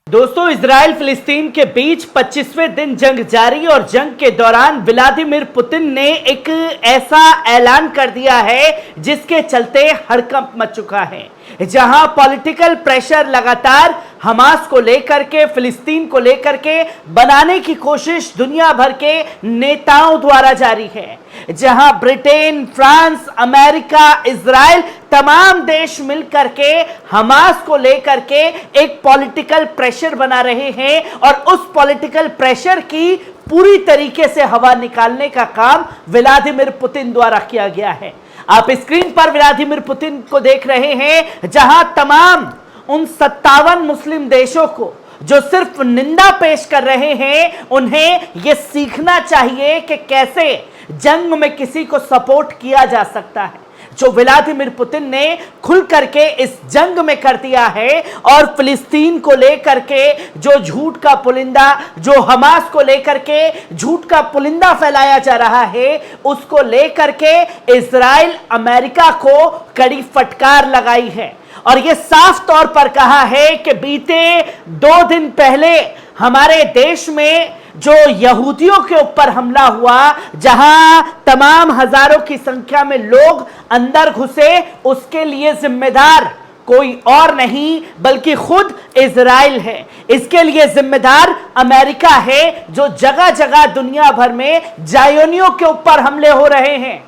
दोस्तों, इजराइल फिलिस्तीन के बीच 25वें दिन जंग जारी और जंग के दौरान व्लादिमीर पुतिन ने एक ऐसा ऐलान कर दिया है जिसके चलते हड़कंप मच चुका है। जहां पॉलिटिकल प्रेशर लगातार हमास को लेकर के, फिलिस्तीन को लेकर के बनाने की कोशिश दुनिया भर के नेताओं द्वारा जारी है। जहां ब्रिटेन, फ्रांस, अमेरिका, इजराइल तमाम देश मिलकर के हमास को लेकर के एक पॉलिटिकल प्रेशर बना रहे हैं और उस पॉलिटिकल प्रेशर की पूरी तरीके से हवा निकालने का काम व्लादिमीर पुतिन द्वारा किया गया है। आप स्क्रीन पर व्लादिमीर पुतिन को देख रहे हैं, जहां तमाम उन 57 मुस्लिम देशों को जो सिर्फ निंदा पेश कर रहे हैं, उन्हें यह सीखना चाहिए कि कैसे जंग में किसी को सपोर्ट किया जा सकता है। जो व्लादिमीर पुतिन ने खुल करके इस जंग में कर दिया है और फिलिस्तीन को लेकर के जो झूठ का पुलिंदा, जो हमास को लेकर के झूठ का पुलिंदा फैलाया जा रहा है, उसको लेकर के इजराइल अमेरिका को कड़ी फटकार लगाई है और यह साफ तौर पर कहा है कि बीते 2 दिन पहले हमारे देश में जो यहूदियों के ऊपर हमला हुआ, जहां तमाम हजारों की संख्या में लोग अंदर घुसे, उसके लिए जिम्मेदार कोई और नहीं बल्कि खुद इजराइल है। इसके लिए जिम्मेदार अमेरिका है, जो जगह जगह दुनिया भर में जायोनियों के ऊपर हमले हो रहे हैं।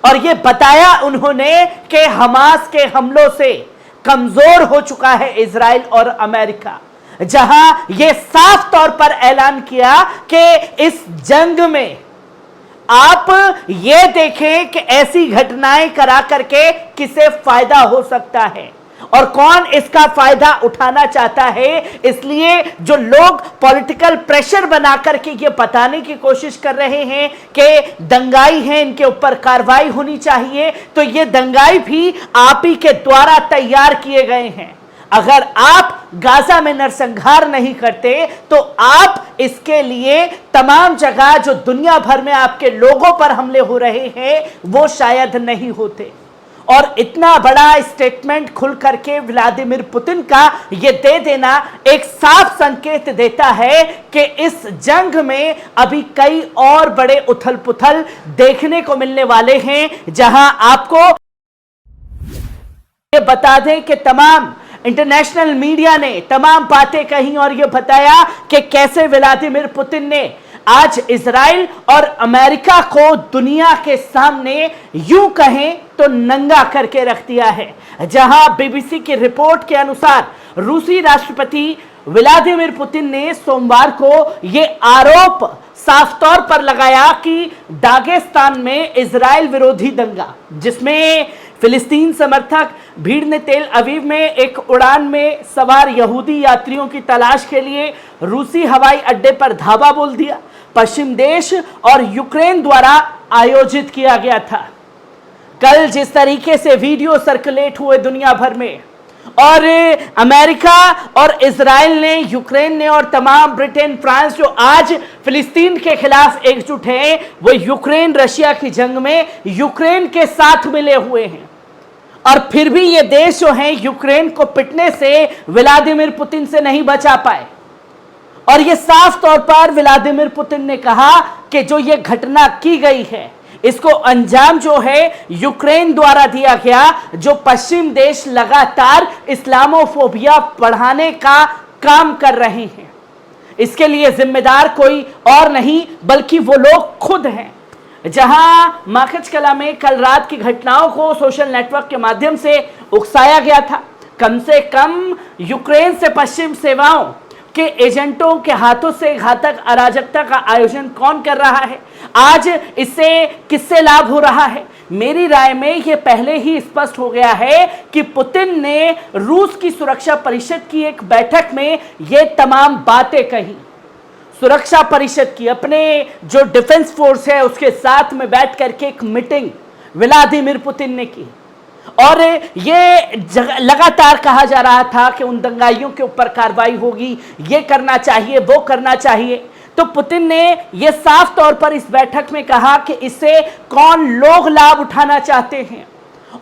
और यह बताया उन्होंने कि हमास के हमलों से कमजोर हो चुका है इजराइल और अमेरिका। जहां यह साफ तौर पर ऐलान किया कि इस जंग में आप यह देखें कि ऐसी घटनाएं करा करके किसे फायदा हो सकता है और कौन इसका फायदा उठाना चाहता है। इसलिए जो लोग पॉलिटिकल प्रेशर बना करके ये बताने की कोशिश कर रहे हैं कि दंगाई हैं, इनके ऊपर कार्रवाई होनी चाहिए, तो ये दंगाई भी आप ही के द्वारा तैयार किए गए हैं। अगर आप गाजा में नरसंहार नहीं करते तो आप इसके लिए तमाम जगह जो दुनिया भर में आपके लोगों पर हमले हो रहे हैं वो शायद नहीं होते। और इतना बड़ा स्टेटमेंट खुल करके व्लादिमीर पुतिन का ये दे देना एक साफ संकेत देता है कि इस जंग में अभी कई और बड़े उथल पुथल देखने को मिलने वाले हैं। जहां आपको ये बता दें कि तमाम इंटरनेशनल मीडिया ने तमाम बातें कही और यह बताया कि कैसे व्लादिमीर पुतिन ने आज इजराइल और अमेरिका को दुनिया के सामने यूं कहें तो नंगा करके रख दिया है। जहां बीबीसी की रिपोर्ट के अनुसार रूसी राष्ट्रपति व्लादिमीर पुतिन ने सोमवार को यह आरोप साफ तौर पर लगाया कि दागेस्तान में इजराइल विरोधी दंगा, जिसमें फिलिस्तीन समर्थक भीड़ ने तेल अवीव में एक उड़ान में सवार यहूदी यात्रियों की तलाश के लिए रूसी हवाई अड्डे पर धावा बोल दिया, पश्चिम देश और यूक्रेन द्वारा आयोजित किया गया था। कल जिस तरीके से वीडियो सर्कुलेट हुए दुनिया भर में, और अमेरिका और इजराइल ने, यूक्रेन ने और तमाम ब्रिटेन, फ्रांस जो आज फिलिस्तीन के खिलाफ एकजुट हैं, वो यूक्रेन रशिया की जंग में यूक्रेन के साथ मिले हुए हैं। और फिर भी ये देश जो हैं यूक्रेन को पिटने से व्लादिमीर पुतिन से नहीं बचा पाए। और ये साफ तौर पर व्लादिमीर पुतिन ने कहा कि जो ये घटना की गई है, इसको अंजाम जो है यूक्रेन द्वारा दिया गया, जो पश्चिम देश लगातार इस्लामोफोबिया बढ़ाने का काम कर रहे हैं। इसके लिए जिम्मेदार कोई और नहीं बल्कि वो लोग खुद हैं। जहां माखच कला में कल रात की घटनाओं को सोशल नेटवर्क के माध्यम से उकसाया गया था, कम से कम यूक्रेन से पश्चिम सेवाओं के एजेंटों के हाथों से घातक अराजकता का आयोजन कौन कर रहा है, आज इससे किससे लाभ हो रहा है। मेरी राय में यह पहले ही स्पष्ट हो गया है कि पुतिन ने रूस की सुरक्षा परिषद की एक बैठक में ये तमाम बातें कही। सुरक्षा परिषद की, अपने जो डिफेंस फोर्स है उसके साथ में बैठ करके एक मीटिंग व्लादिमीर पुतिन ने की और ये लगातार कहा जा रहा था कि उन दंगाइयों के ऊपर कार्रवाई होगी, ये करना चाहिए, वो करना चाहिए। तो पुतिन ने यह साफ तौर पर इस बैठक में कहा कि इससे कौन लोग लाभ उठाना चाहते हैं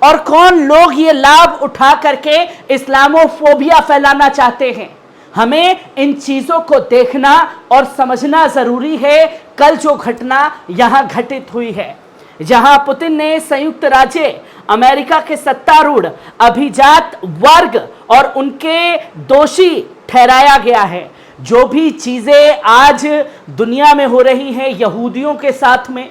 और कौन लोग ये लाभ उठा करके इस्लामोफोबिया फैलाना चाहते हैं। हमें इन चीजों को देखना और समझना जरूरी है। कल जो घटना यहां घटित हुई है, जहां पुतिन ने संयुक्त राज्य अमेरिका के सत्तारूढ़ अभिजात वर्ग और उनके दोषी ठहराया गया है। जो भी चीजें आज दुनिया में हो रही हैं यहूदियों के साथ में,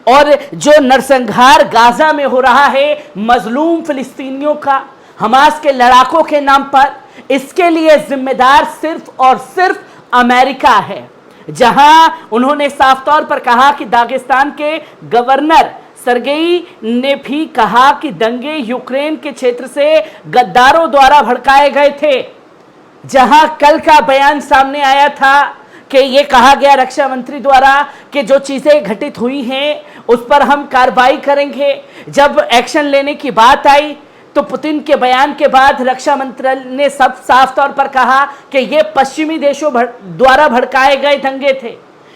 और जो नरसंहार गाजा में हो रहा है मजलूम फिलिस्तीनियों का हमास के लड़ाकों के नाम पर, इसके लिए जिम्मेदार सिर्फ और सिर्फ अमेरिका है। जहां उन्होंने साफ तौर पर कहा कि दागिस्तान के गवर्नर सरगेई ने भी कहा कि दंगे यूक्रेन के क्षेत्र से गद्दारों द्वारा भड़काए गए थे। जहां कल का बयान सामने आया था कि ये कहा गया रक्षा मंत्री द्वारा कि जो चीजें घटित हुई हैं उस पर हम कार्रवाई करेंगे। जब एक्शन लेने की बात आई तो पुतिन के बयान के बाद रक्षा मंत्रालय ने सब साफ तौर पर कहा कि ये पश्चिमी देशों द्वारा भड़काए गए दंगे थे,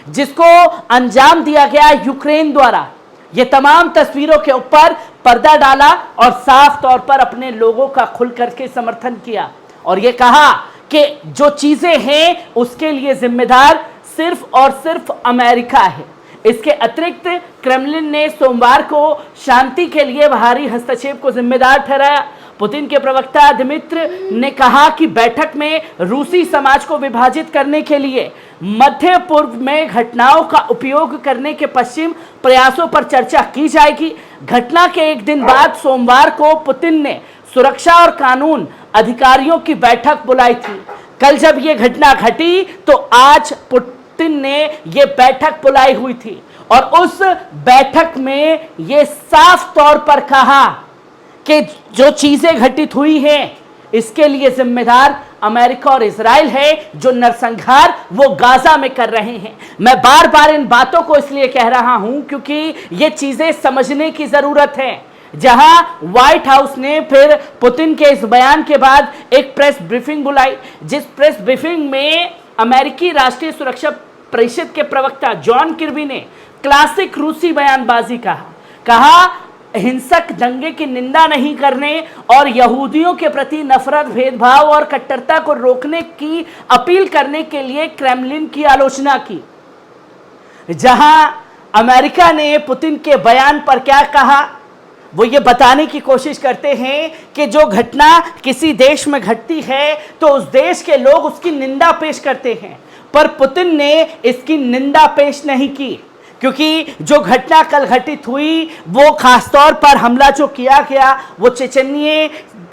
जिसको अंजाम दिया गया यूक्रेन द्वारा। ये तमाम तस्वीरों के ऊपर पर्दा डाला और साफ तौर पर अपने लोगों का खुल करके समर्थन किया और ये कहा कि जो चीजें हैं उसके लिए जिम्मेदार सिर्फ और सिर्फ अमेरिका है। इसके अतिरिक्त क्रेमलिन ने सोमवार को शांति के लिए बाहरी हस्तक्षेप को जिम्मेदार ठहराया। पुतिन के प्रवक्ता दिमित्र ने कहा कि बैठक में रूसी समाज को विभाजित करने के लिए मध्य पूर्व में घटनाओं का उपयोग करने के पश्चिम प्रयासों पर चर्चा की जाएगी। घटना के एक दिन बाद सोमवार को पुतिन ने सुरक्षा और कानून अधिकारियों की बैठक बुलाई थी। कल जब ये घटना घटी तो आज पुतिन ने ये बैठक बुलाई हुई थी और उस बैठक में ये साफ तौर पर कहा कि जो चीजें घटित हुई हैं इसके लिए जिम्मेदार अमेरिका और इजराइल है, जो नरसंहार वो गाजा में कर रहे हैं। मैं बार बार इन बातों को इसलिए कह रहा हूं क्योंकि ये चीजें समझने की जरूरत है। जहां व्हाइट हाउस ने फिर पुतिन के इस बयान के बाद एक प्रेस ब्रीफिंग बुलाई, जिस प्रेस ब्रीफिंग में अमेरिकी राष्ट्रीय सुरक्षा परिषद के प्रवक्ता जॉन किर्बी ने क्लासिक रूसी बयानबाजी कहा हिंसक दंगे की निंदा नहीं करने और यहूदियों के प्रति नफरत, भेदभाव और कट्टरता को रोकने की अपील करने के लिए क्रेमलिन की आलोचना की। जहां अमेरिका ने पुतिन के बयान पर क्या कहा, वो ये बताने की कोशिश करते हैं कि जो घटना किसी देश में घटती है तो उस देश के लोग उसकी निंदा पेश करते हैं, पर पुतिन ने इसकी निंदा पेश नहीं की क्योंकि जो घटना कल घटित हुई वो खासतौर पर हमला जो किया गया वो चेचन्य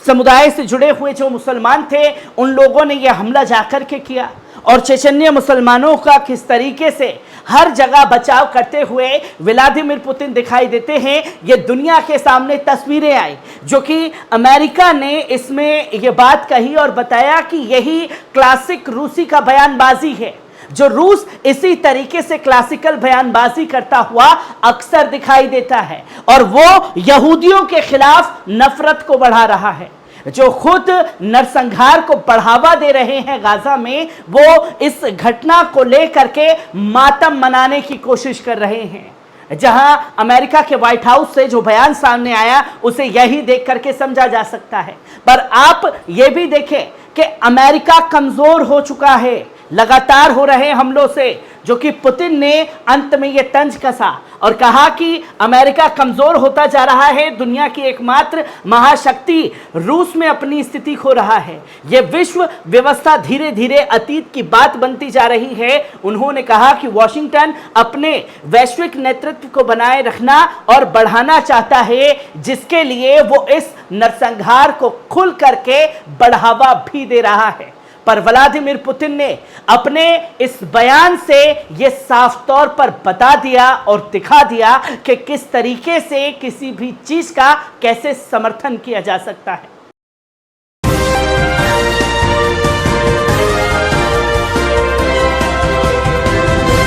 समुदाय से जुड़े हुए जो मुसलमान थे उन लोगों ने यह हमला जाकर के किया और चेचन्य मुसलमानों का किस तरीके से हर जगह बचाव करते हुए व्लादिमीर पुतिन दिखाई देते हैं। ये दुनिया के सामने तस्वीरें आई जो कि अमेरिका ने इसमें ये बात कही और बताया कि यही क्लासिक रूसी का बयानबाजी है। जो रूस इसी तरीके से क्लासिकल बयानबाजी करता हुआ अक्सर दिखाई देता है और वो यहूदियों के खिलाफ नफरत को बढ़ा रहा है। जो खुद नरसंहार को बढ़ावा दे रहे हैं गाजा में, वो इस घटना को लेकर के मातम मनाने की कोशिश कर रहे हैं। जहां अमेरिका के व्हाइट हाउस से जो बयान सामने आया उसे यही देख करके समझा जा सकता है, पर आप ये भी देखें कि अमेरिका कमजोर हो चुका है लगातार हो रहे हमलों से, जो कि पुतिन ने अंत में ये तंज कसा और कहा कि अमेरिका कमजोर होता जा रहा है, दुनिया की एकमात्र महाशक्ति रूस में अपनी स्थिति खो रहा है, ये विश्व व्यवस्था धीरे धीरे अतीत की बात बनती जा रही है। उन्होंने कहा कि वॉशिंगटन अपने वैश्विक नेतृत्व को बनाए रखना और बढ़ाना चाहता है, जिसके लिए वो इस नरसंहार को खुल करके बढ़ावा भी दे रहा है। पर व्लादिमीर पुतिन ने अपने इस बयान से यह साफ तौर पर बता दिया और दिखा दिया कि किस तरीके से किसी भी चीज का कैसे समर्थन किया जा सकता है।